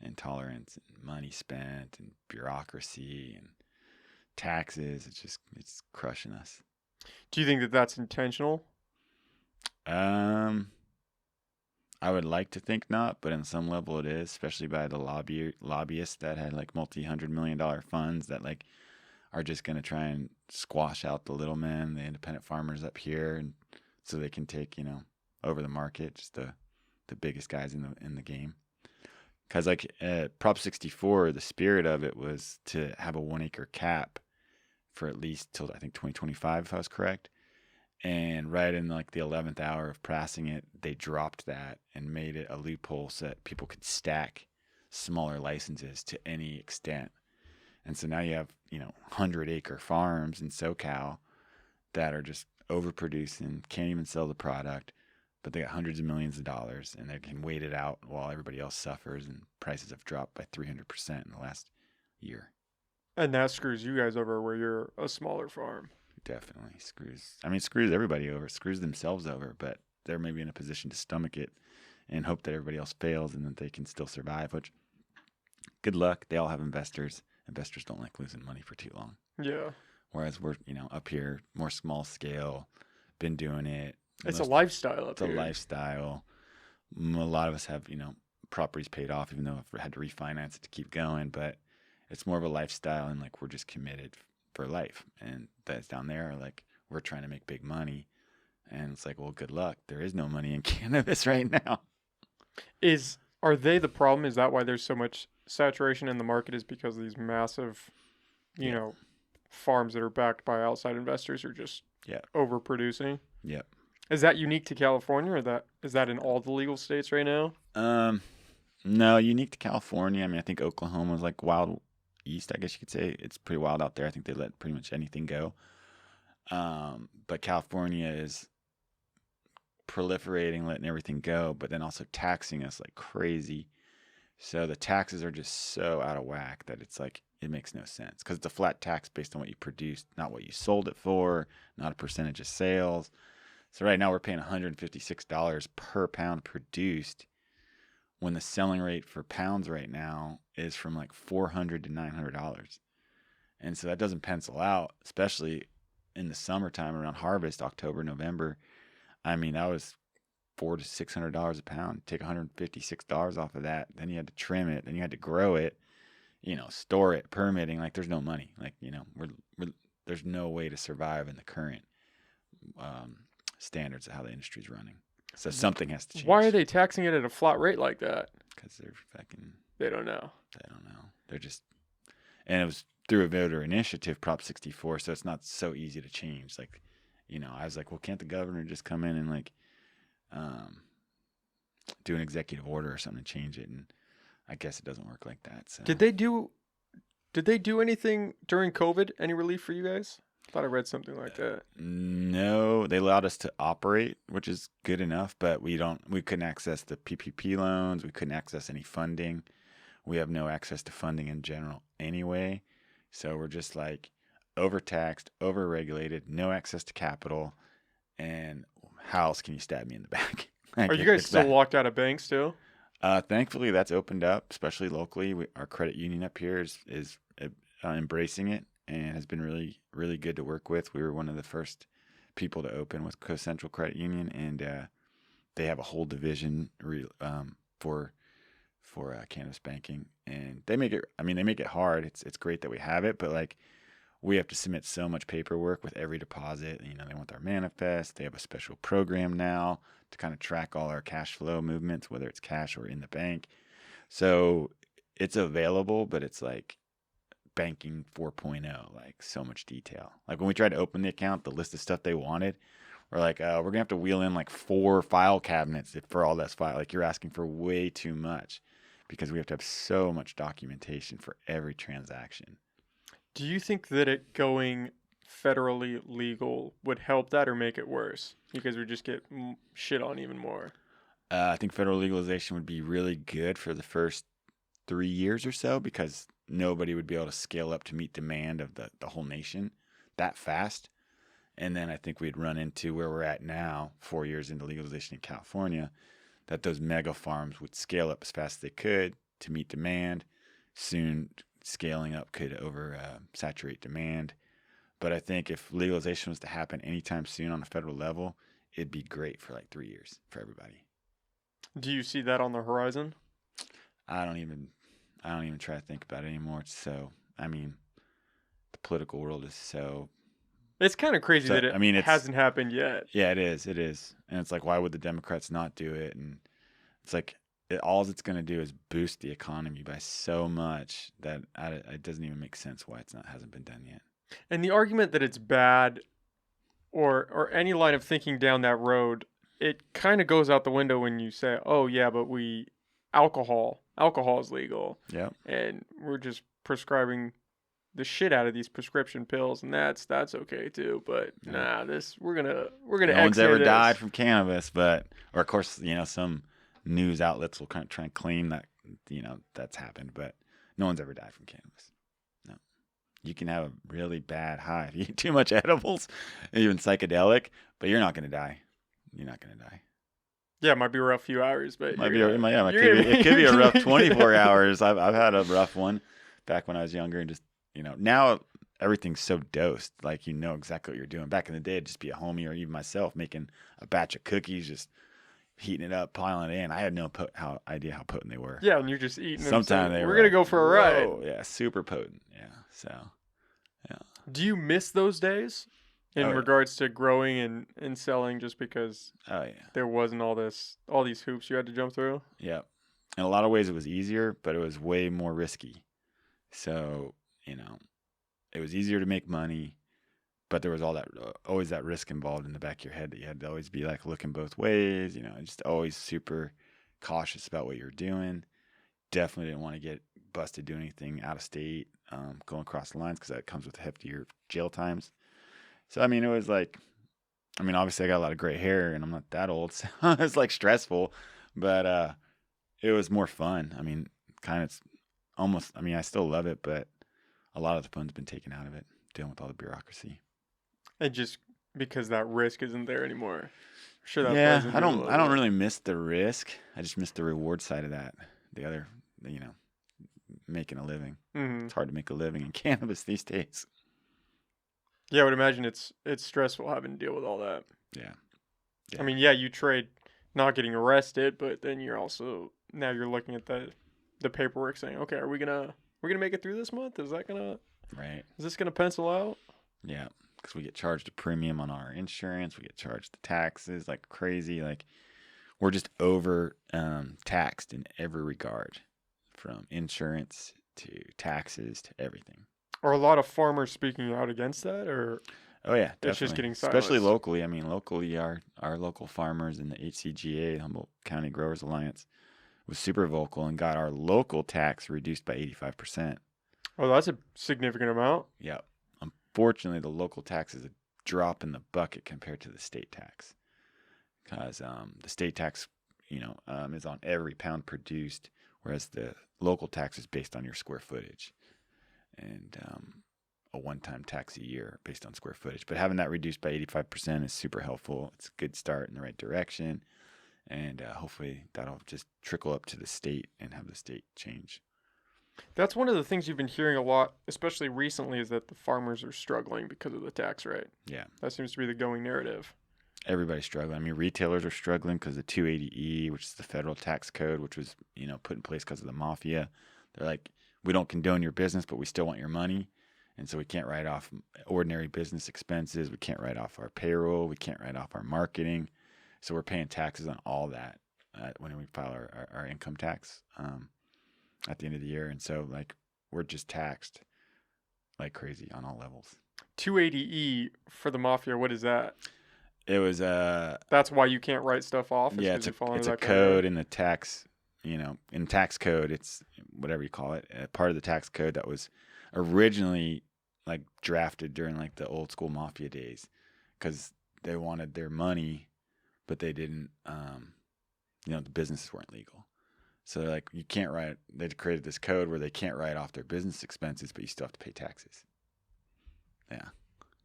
And tolerance and money spent and bureaucracy and taxes. It's crushing us. Do you think that that's intentional? I would like to think not, but on some level it is, especially by the lobbyists that had like multi-$100 million funds that like are just going to try and squash out the little men, the independent farmers up here, and so they can take, over the market, just the biggest guys in the game. Because like Prop 64, the spirit of it was to have a 1 acre cap for at least till I think 2025, if I was correct. And right in like the 11th hour of passing it, they dropped that and made it a loophole so that people could stack smaller licenses to any extent. And so now you have, 100-acre farms in SoCal that are just overproducing, can't even sell the product, but they got hundreds of millions of dollars and they can wait it out while everybody else suffers, and prices have dropped by 300% in the last year. And that screws you guys over where you're a smaller farm. Definitely screws everybody over, screws themselves over, but they're maybe in a position to stomach it and hope that everybody else fails and that they can still survive, which good luck. They all have investors. Investors don't like losing money for too long. Yeah. Whereas we're, up here, more small scale, been doing it. It's a lifestyle up It's here. a lifestyle. A lot of us have, property's paid off, even though I've had to refinance it to keep going. But it's more of a lifestyle, and like we're just committed for life. And that's down there, like we're trying to make big money, and it's like, well, good luck. There is no money in cannabis right now. Are they the problem? Is that why there's so much saturation in the market? Is because of these massive, you Yeah. know, farms that are backed by outside investors are just Yeah. overproducing? Yep. Is that unique to California, or is that in all the legal states right now? No, unique to California. I mean, I think Oklahoma's like wild east, I guess you could say. It's pretty wild out there. I think they let pretty much anything go. But California is proliferating, letting everything go, but then also taxing us like crazy. So the taxes are just so out of whack that it's like it makes no sense because it's a flat tax based on what you produced, not what you sold it for, not a percentage of sales. So right now we're paying $156 per pound produced when the selling rate for pounds right now is from like $400 to $900. And so that doesn't pencil out, especially in the summertime around harvest, October, November. I mean, that was $400 to $600 a pound. Take $156 off of that. Then you had to trim it. Then you had to grow it, store it, permitting. Like there's no money. Like, there's no way to survive in the current standards of how the industry's running. So something has to change. Why are they taxing it at a flat rate like that? Because they're fucking. They don't know. They're just. And it was through a voter initiative, Prop 64, so it's not so easy to change. Like, I was like, well, can't the governor just come in and like do an executive order or something to change it? And I guess it doesn't work like that. So. Did they do anything during COVID? Any relief for you guys? I thought I read something like that. No, they allowed us to operate, which is good enough, but we couldn't access the PPP loans. We couldn't access any funding. We have no access to funding in general anyway. So we're just like overtaxed, overregulated, no access to capital. And how else can you stab me in the back? Are you guys still locked out of banks too? Thankfully, that's opened up, especially locally. Our credit union up here is embracing it and has been really, really good to work with. We were one of the first people to open with Coast Central Credit Union, and they have a whole division for cannabis banking, and they make it hard. It's great that we have it, but like we have to submit so much paperwork with every deposit. They want our manifest. They have a special program now to kind of track all our cash flow movements, whether it's cash or in the bank. So it's available, but it's like banking 4.0, like so much detail. Like when we tried to open the account, the list of stuff they wanted, we're like, we're gonna have to wheel in like 4 file cabinets for all this file. Like you're asking for way too much because we have to have so much documentation for every transaction. Do you think that it going federally legal would help that or make it worse? Because we just get shit on even more. I think federal legalization would be really good for the first 3 years or so because nobody would be able to scale up to meet demand of the whole nation that fast. And then I think we'd run into where we're at now, 4 years into legalization in California, that those mega farms would scale up as fast as they could to meet demand. Soon scaling up could saturate demand. But I think if legalization was to happen anytime soon on a federal level, it'd be great for like 3 years for everybody. Do you see that on the horizon? I don't even try to think about it anymore. It's so, the political world is so. It's kind of crazy that it hasn't happened yet. Yeah, it is. It is. And it's like, why would the Democrats not do it? And it's like, all it's going to do is boost the economy by so much that it doesn't even make sense why hasn't been done yet. And the argument that it's bad or any line of thinking down that road, it kind of goes out the window when you say, oh, yeah, but alcohol is legal. Yeah. And we're just prescribing the shit out of these prescription pills, and that's okay too. But we're gonna. No one's ever died from cannabis, or of course, some news outlets will kind of try and claim that that's happened, but no one's ever died from cannabis. No, you can have a really bad high if you eat too much edibles, even psychedelic, but you're not gonna die. You're not gonna die. Yeah, it might be a rough few hours, but it could be a rough 24 hours. I've had a rough one back when I was younger, and just now everything's so dosed, like exactly what you're doing. Back in the day, it'd just be a homie or even myself making a batch of cookies, just heating it up, piling it in. I had no idea how potent they were. Yeah, and you're just eating them. Sometimes they We're were gonna like, go for a ride. whoa, yeah, super potent. Yeah, so yeah. Do you miss those days in Oh yeah. regards to growing and selling, just because Oh yeah. there wasn't all these hoops you had to jump through? Yeah. In a lot of ways, it was easier, but it was way more risky. So it was easier to make money, but there was always that risk involved in the back of your head that you had to always be like looking both ways. Just always super cautious about what you're doing. Definitely didn't want to get busted doing anything out of state, going across the lines, because that comes with heftier jail times. So it was like, obviously I got a lot of gray hair and I'm not that old, so it's like stressful, but it was more fun. Kind of almost. I still love it, but a lot of the fun's been taken out of it, dealing with all the bureaucracy. And just because that risk isn't there anymore. I'm sure that Yeah, plays into I it a don't. little I don't bit. really miss the risk. I just miss the reward side of that. The other, making a living. Mhm. It's hard to make a living in cannabis these days. Yeah, I would imagine it's stressful having to deal with all that. Yeah. Yeah, you trade not getting arrested, but then you're also now you're looking at the paperwork saying, okay, we're gonna make it through this month? Is this gonna pencil out? Yeah, because we get charged a premium on our insurance. We get charged the taxes like crazy. Like, we're just over taxed in every regard, from insurance to taxes to everything. Are a lot of farmers speaking out against that, or Oh yeah, definitely. it's just getting Especially silenced? locally. Locally, our local farmers in the HCGA, Humboldt County Growers Alliance, was super vocal and got our local tax reduced by 85%. Oh, that's a significant amount. Yeah. Unfortunately, the local tax is a drop in the bucket compared to the state tax, because the state tax, is on every pound produced, whereas the local tax is based on your square footage, and a one-time tax a year based on square footage. But having that reduced by 85% is super helpful. It's a good start in the right direction, and hopefully that'll just trickle up to the state and have the state change. That's one of the things you've been hearing a lot, especially recently, is that the farmers are struggling because of the tax rate. Yeah. That seems to be the going narrative. Everybody's struggling. Retailers are struggling because the 280E, which is the federal tax code, which was, put in place because of the mafia. They're like, we don't condone your business, but we still want your money. And so we can't write off ordinary business expenses. We can't write off our payroll. We can't write off our marketing. So we're paying taxes on all that when we file our income tax at the end of the year. And so, we're just taxed like crazy on all levels. 280E for the mafia, what is that? It was That's why you can't write stuff off? Yeah, it's a code in the tax, in tax code. It's whatever you call it, part of the tax code that was originally drafted during the old school mafia days, because they wanted their money, but they didn't, the businesses weren't legal. So you can't write, they created this code where they can't write off their business expenses, but you still have to pay taxes. Yeah.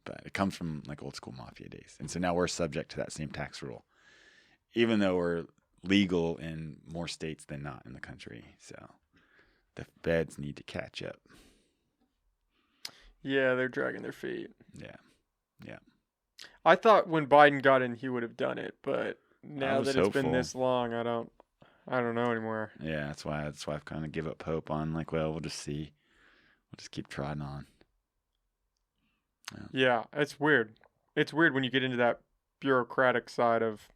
But it comes from old school mafia days. And so now we're subject to that same tax rule, even though we're legal in more states than not in the country. So the feds need to catch up. Yeah, they're dragging their feet. Yeah. I thought when Biden got in, he would have done it, but now that it's hopeful. been this long, I don't know anymore. Yeah, that's why I've kind of give up hope on we'll just see. We'll just keep trotting on. Yeah, it's weird. It's weird when you get into that bureaucratic side of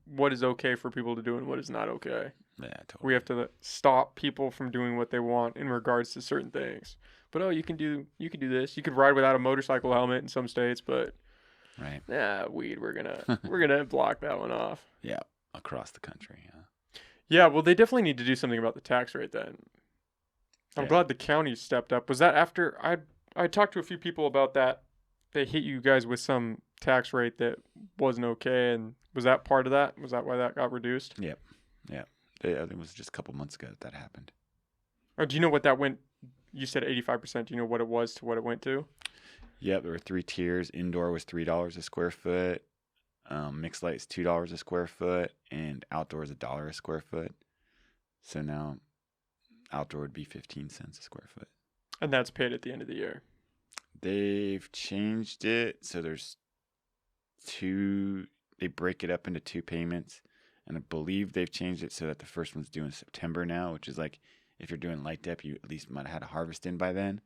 what is okay for people to do and what is not okay. Yeah, totally. We have to stop people from doing what they want in regards to certain things. But you can do this. You could ride without a motorcycle helmet in some states, but right. Weed, we're gonna block that one off. Yeah, across the country. Yeah. Yeah, well, they definitely need to do something about the tax rate then. I'm glad the county stepped up. Was that after I talked to a few people about that? They hit you guys with some tax rate that wasn't okay, and was that part of that? Was that why that got reduced? Yep. I think it was just a couple months ago that happened. Oh, do you know what that went? You said 85%. Do you know what it was to what it went to? Yep, there were 3 tiers. Indoor was $3 a square foot. Mixed light is $2 a square foot, and outdoor is $1 a square foot. So now outdoor would be 15 cents a square foot. And that's paid at the end of the year. They've changed it, so there's 2. They break it up into 2 payments, And I believe they've changed it so that the first one's due in September now, which is like if you're doing light dip, you at least might have had a harvest in by then.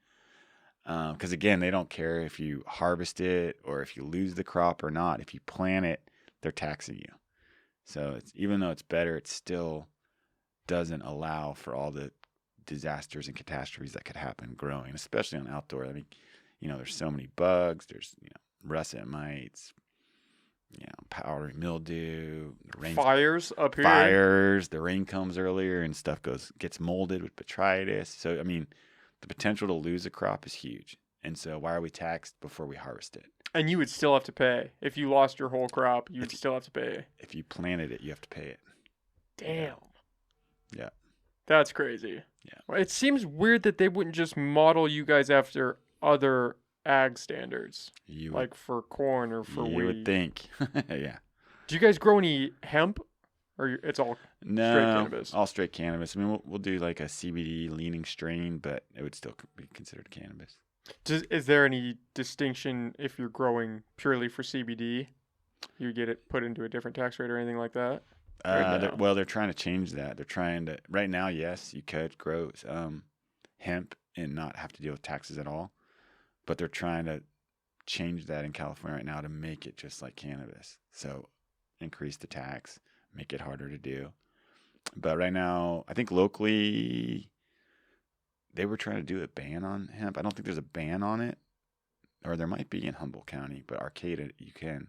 Because again, they don't care if you harvest it or if you lose the crop or not. If you plant it, they're taxing you. So it's, even though it's better, it still doesn't allow for all the disasters and catastrophes that could happen growing, especially on outdoor. I mean, there's so many bugs. There's, russet mites, powdery mildew, Fires up here. fires. The rain comes earlier and stuff gets molded with botrytis. So I mean, the potential to lose a crop is huge. And so why are we taxed before we harvest it? And you would still have to pay. If you lost your whole crop, you would still have to pay. If you planted it, you have to pay it. Damn. Yeah. That's crazy. Yeah. Well, it seems weird that they wouldn't just model you guys after other ag standards, like for corn or for wheat. You would think. Yeah. Do you guys grow any hemp? Or it's all straight cannabis? All straight cannabis. I mean, we'll do like a CBD leaning strain, but it would still be considered cannabis. Is there any distinction if you're growing purely for CBD? You get it put into a different tax rate or anything like that? They're trying to change that. They're trying to, right now, yes, you could grow hemp and not have to deal with taxes at all. But they're trying to change that in California right now to make it just like cannabis. So increase the tax, make it harder to do. But right now, I think locally, they were trying to do a ban on hemp. I don't think there's a ban on it, or there might be in Humboldt County, but Arcata, you can.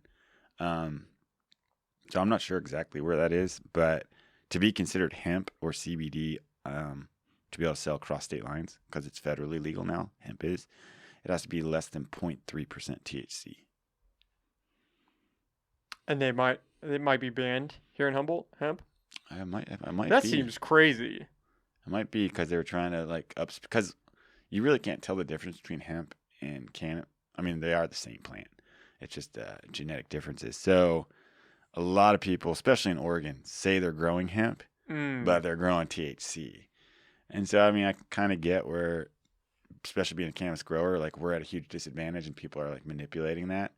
So I'm not sure exactly where that is, but to be considered hemp or CBD, to be able to sell across state lines, because it's federally legal now, hemp is, it has to be less than 0.3% THC. And they might be banned here in Humboldt, hemp? I might That be. seems crazy. It might be because they were trying to because you really can't tell the difference between hemp and cannabis. I mean, they are the same plant. It's just genetic differences. So a lot of people, especially in Oregon, say they're growing hemp, but they're growing THC. And so, I mean, I kind of get where, especially being a cannabis grower, like we're at a huge disadvantage and people are like manipulating that.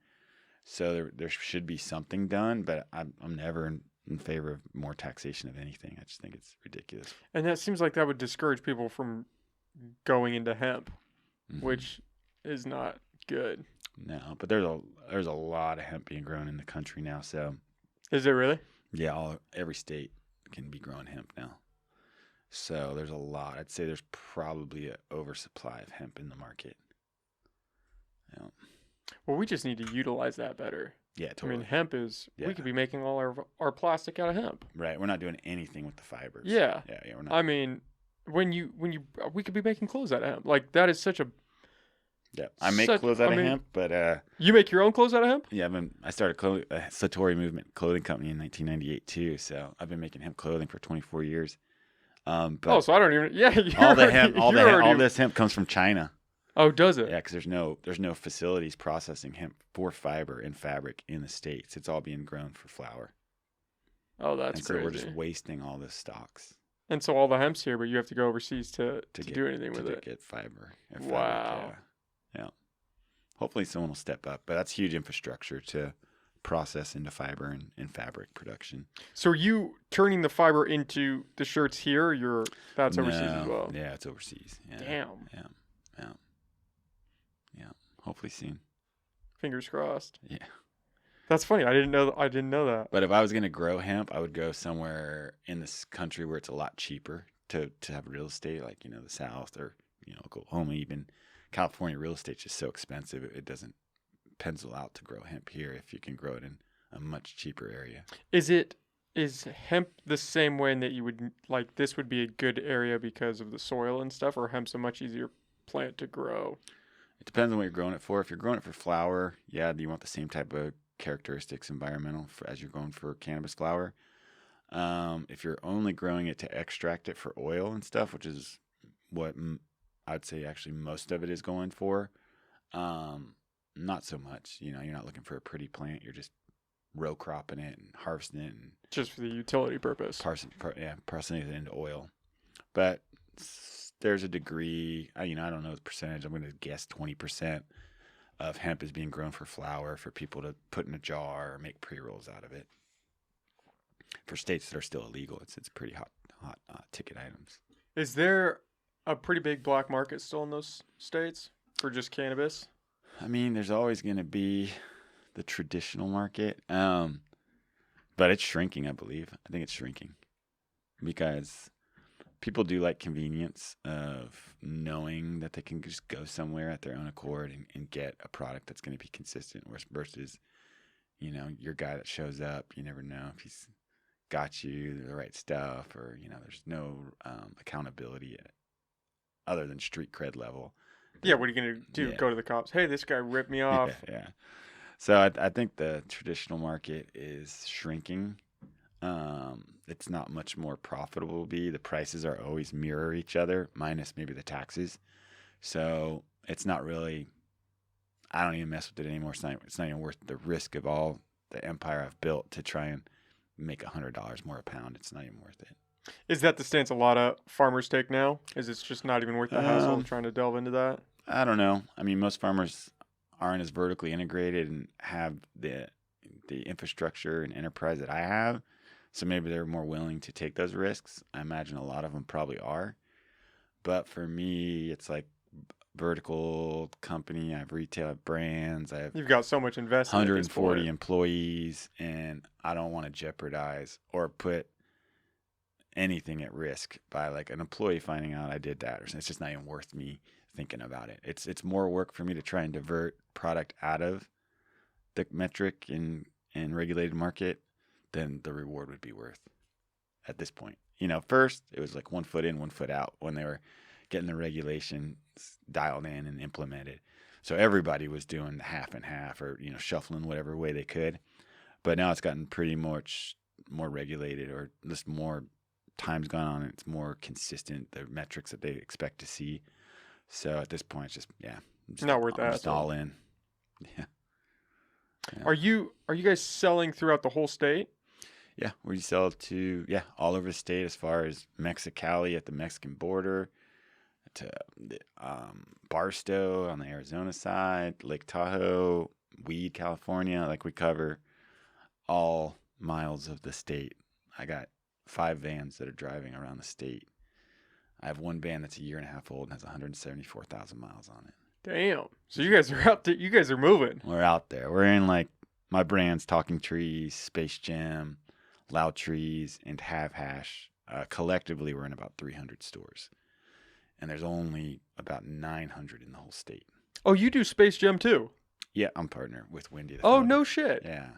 So there should be something done, but I'm never in favor of more taxation of anything. I just think it's ridiculous. And that seems like that would discourage people from going into hemp, which is not good. No, but there's a lot of hemp being grown in the country now. So is it really? Yeah, every state can be growing hemp now. So there's a lot. I'd say there's probably an oversupply of hemp in the market. Yeah. Well, we just need to utilize that better. Yeah, totally. I mean, hemp is, we could be making all our plastic out of hemp. Right. We're not doing anything with the fibers. Yeah. Yeah, we're not. I mean, we could be making clothes out of hemp. Like, that is such a... Yeah. I make clothes out of hemp, but... You make your own clothes out of hemp? Yeah, I started a Satori Movement clothing company in 1998, too. So I've been making hemp clothing for 24 years. But so I don't even... Yeah, all this hemp comes from China. Oh, does it? Yeah, because there's no facilities processing hemp for fiber and fabric in the States. It's all being grown for flour. Oh, that's crazy. So we're just wasting all the stocks. And so all the hemp's here, but you have to go overseas to do anything with it. To get fiber. Wow. Yeah. Hopefully someone will step up, but that's huge infrastructure to process into fiber and fabric production. So are you turning the fiber into the shirts here, or that's overseas as well? Yeah, it's overseas. Yeah. Damn. Yeah. Hopefully soon. Fingers crossed. Yeah. That's funny. I didn't know that. But if I was going to grow hemp, I would go somewhere in this country where it's a lot cheaper to have real estate, like, the South or, Oklahoma. Even California real estate's just so expensive. It doesn't pencil out to grow hemp here if you can grow it in a much cheaper area. Is hemp the same way in that you would, like, this would be a good area because of the soil and stuff, or hemp's a much easier plant to grow? It depends on what you're growing it for. If you're growing it for flower, yeah, you want the same type of characteristics, environmental, as you're going for cannabis flower. If you're only growing it to extract it for oil and stuff, which is what I'd say actually most of it is going for, not so much. You're not looking for a pretty plant. You're just row cropping it and harvesting it. And just for the utility purpose. Parsing it into oil. But there's a degree, I don't know the percentage. I'm going to guess 20% of hemp is being grown for flour for people to put in a jar or make pre-rolls out of it. For states that are still illegal, it's pretty hot ticket items. Is there a pretty big black market still in those states for just cannabis? I mean, there's always going to be the traditional market, but it's shrinking, I believe. I think it's shrinking because people do like convenience of knowing that they can just go somewhere at their own accord and get a product that's going to be consistent versus, your guy that shows up, you never know if he's got you the right stuff or, there's no accountability other than street cred level. Yeah, what are you going to do? Yeah. Go to the cops? Hey, this guy ripped me off. Yeah. So I think the traditional market is shrinking. It's not much more profitable to be. The prices are always mirror each other, minus maybe the taxes. So it's not really, I don't even mess with it anymore. It's not even worth the risk of all the empire I've built to try and make $100 more a pound. It's not even worth it. Is that the stance a lot of farmers take now? Is it's just not even worth the hassle of trying to delve into that? I don't know. I mean, most farmers aren't as vertically integrated and have the infrastructure and enterprise that I have. So maybe they're more willing to take those risks. I imagine a lot of them probably are. But for me, it's like vertical company. I have retail, I have brands. You've got so much invested. 140 employees, and I don't want to jeopardize or put anything at risk by like an employee finding out I did that. Or it's just not even worth me thinking about it. It's more work for me to try and divert product out of the metric and regulated market than the reward would be worth at this point. First it was like 1 foot in, 1 foot out when they were getting the regulations dialed in and implemented. So everybody was doing the half and half or, shuffling whatever way they could. But now it's gotten pretty much more regulated or just more time's gone on. It's more consistent, the metrics that they expect to see. So at this point, it's just not worth that. Just all in. Yeah. Are you guys selling throughout the whole state? Yeah, we sell to all over the state as far as Mexicali at the Mexican border, to Barstow on the Arizona side, Lake Tahoe, Weed, California. Like we cover all miles of the state. I got 5 vans that are driving around the state. I have one van that's a year and a half old and has 174,000 miles on it. Damn. So you guys are out there. You guys are moving. We're out there. We're in like my brands, Talking Trees, Space Jam, Loud Trees, and Have Hash. Collectively, we're in about 300 stores. And there's only about 900 in the whole state. Oh, you do Space Jam too? Yeah, I'm partner with Wendy. Oh, no shit. Yeah.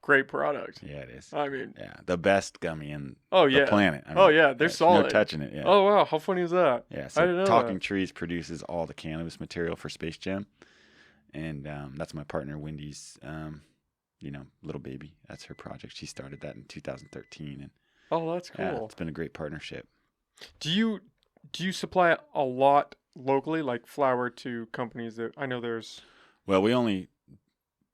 Great product. Yeah, it is. I mean, the best gummy in the planet. I mean, they're solid. No touching it. Yeah. Oh wow, how funny is that? Yeah. I So didn't know Talking that. Trees produces all the cannabis material for Space Jam, and that's my partner Wendy's. Little baby. That's her project. She started that in 2013, and Oh, that's cool. yeah, it's been a great partnership. Do you supply a lot locally, like flour to companies that I know there's? Well, we only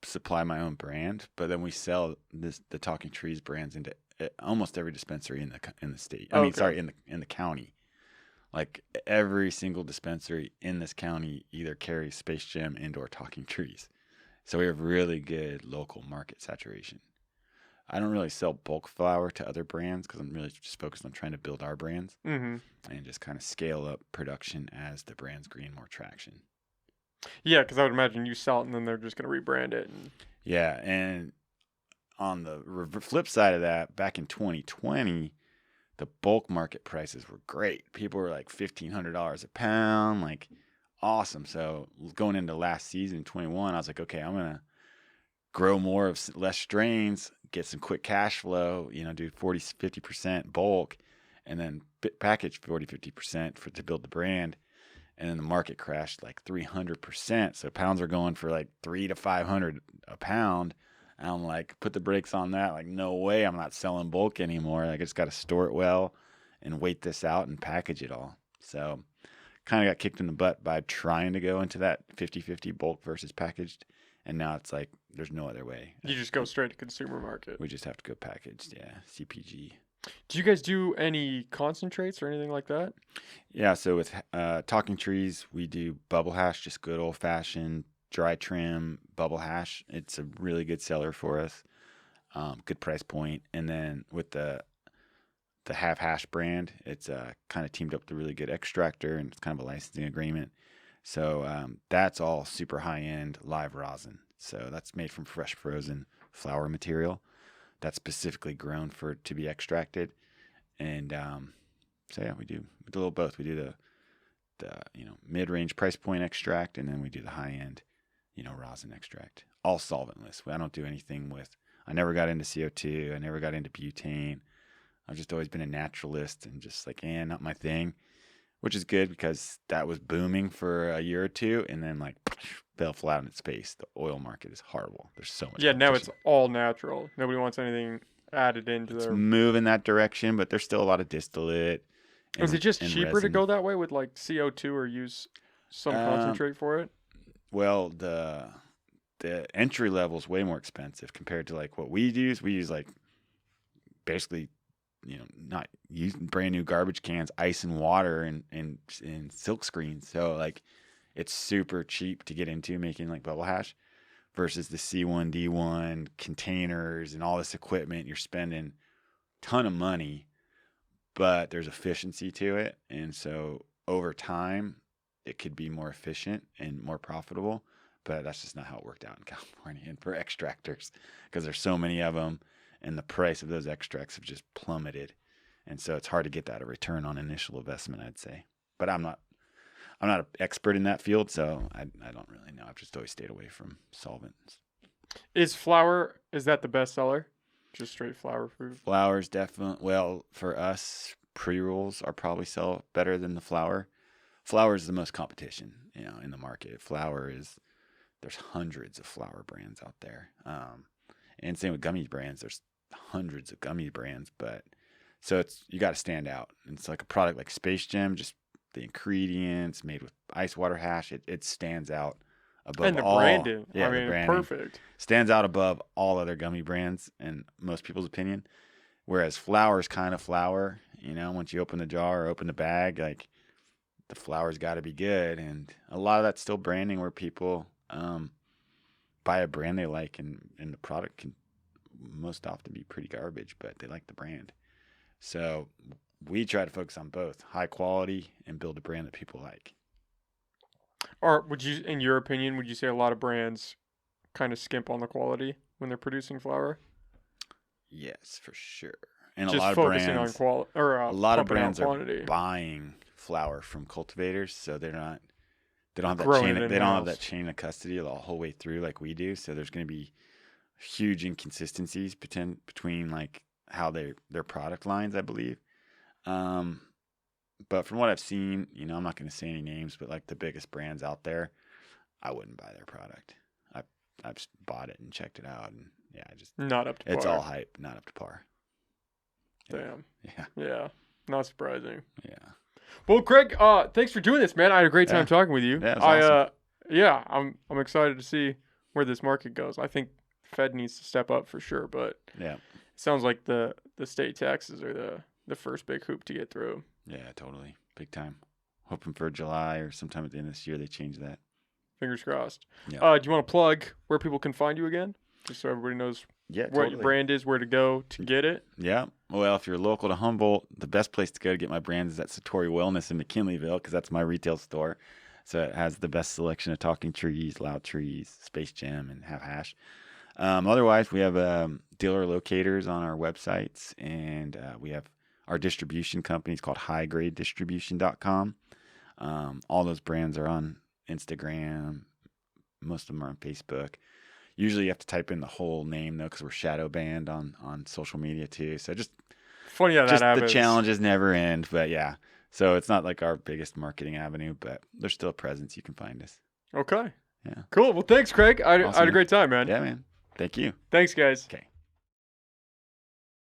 supply my own brand, but then we sell the Talking Trees brands into almost every dispensary in the state. I mean, sorry, in the county. Like every single dispensary in this county either carries Space Jam and/or Talking Trees. So we have really good local market saturation. I don't really sell bulk flour to other brands because I'm really just focused on trying to build our brands and just kind of scale up production as the brands gain more traction. Yeah, because I would imagine you sell it and then they're just going to rebrand it. Yeah, and on the flip side of that, back in 2020, the bulk market prices were great. People were like $1,500 a pound, like awesome. So going into last season, 21, I was like, okay, I'm going to grow more of less strains, get some quick cash flow, do 40, 50% bulk, and then package 40, 50% to build the brand. And then the market crashed like 300%. So pounds are going for like $300 to $500 a pound. And I'm like, put the brakes on that. Like, no way, I'm not selling bulk anymore. Like, I just got to store it well and wait this out and package it all. So kind of got kicked in the butt by trying to go into that 50-50 bulk versus packaged. And now it's like, there's no other way. You just go straight to consumer market. We just have to go packaged. Yeah. CPG. Do you guys do any concentrates or anything like that? Yeah, so with Talking Trees, we do bubble hash, just good old-fashioned dry trim bubble hash. It's a really good seller for us. good price point. And then with the Half Hash brand, it's kind of teamed up with a really good extractor, and it's kind of a licensing agreement. So that's all super high end live rosin. So that's made from fresh frozen flower material that's specifically grown to be extracted. And so yeah, we do a little both. We do the mid-range price point extract, and then we do the high-end rosin extract, all solventless. I don't do anything with, I never got into CO2, I never got into butane. I've just always been a naturalist and just like, not my thing, which is good because that was booming for a year or two, and then like fell flat on its face. The oil market is horrible. There's so much Yeah, now competition. it's all natural. Nobody wants anything added into It's their. moving that direction, but there's still a lot of distillate. Is it just and cheaper to resin. go that way with like CO2 or use some concentrate for it? Well, the entry level is way more expensive compared to like what we use. We use like basically, not using brand new garbage cans, ice and water, and silk screens. So like, it's super cheap to get into making like bubble hash, versus the C1D1 containers and all this equipment. You're spending a ton of money, but there's efficiency to it, and so over time, it could be more efficient and more profitable. But that's just not how it worked out in California and for extractors, because there's so many of them, and the price of those extracts have just plummeted, and so it's hard to get that a return on initial investment, I'd say. But I'm not an expert in that field, so I don't really know. I've just always stayed away from solvents. Is flour, is that the best seller? Just straight flour food? Flour's definitely, well, for us, pre-rolls are probably sell better than the flour. Flour is the most competition, in the market. There's hundreds of flour brands out there. And same with gummy brands. There's hundreds of gummy brands, so you got to stand out. And it's like a product like Space Jam, just the ingredients made with ice water hash, it stands out above And the all. branding. Yeah, I mean, the branding perfect. stands out above all other gummy brands in most people's opinion. Whereas flour is kind of flour, once you open the jar or open the bag, like the flour's got to be good. And a lot of that's still branding, where people buy a brand they like, and the product can most often be pretty garbage, but they like the brand. So we try to focus on both high quality and build a brand that people like. Or in your opinion, would you say a lot of brands kind of skimp on the quality when they're producing flour? Yes, for sure. And Just a lot of focusing brands, on quality, or a lot of pumping out brands are quantity. buying flour from cultivators, so they don't have that Growing chain. it They don't have in-house. that chain of custody the whole way through like we do. So there's going to be huge inconsistencies between like how their product lines, I believe. But from what I've seen, I'm not going to say any names, but like the biggest brands out there, I wouldn't buy their product. I've bought it and checked it out, and yeah, Not up to par. it's all hype, not up to par. Damn. Yeah. Yeah. Not surprising. Yeah. Well, Craig, thanks for doing this, man. I had a great time Yeah. talking with you. Yeah, it was awesome. Yeah, I'm excited to see where this market goes. I think Fed needs to step up for sure, but Yeah. it sounds like the state taxes are the first big hoop to get through. Yeah, totally. Big time. Hoping for July or sometime at the end of this year they change that. Fingers crossed. Yeah. Do you want to plug where people can find you again? Just so everybody knows Yeah, what totally. your brand is, where to go to get it. Yeah. Well, if you're local to Humboldt, the best place to go to get my brands is at Satori Wellness in McKinleyville, because that's my retail store. So it has the best selection of Talking Trees, Loud Trees, Space Jam, and Half Hash. Otherwise, we have dealer locators on our websites, and we have our distribution company. It's called highgradedistribution.com. All those brands are on Instagram. Most of them are on Facebook. Usually you have to type in the whole name, though, because we're shadow banned on social media, too. So Funny how that just happens. the challenges never end. But, yeah. So it's not like our biggest marketing avenue, but there's still a presence. You can find us. Okay. Yeah. Cool. Well, thanks, Craig. I had Awesome, a great time, man. Yeah, man. Thank you. Thanks, guys. Okay.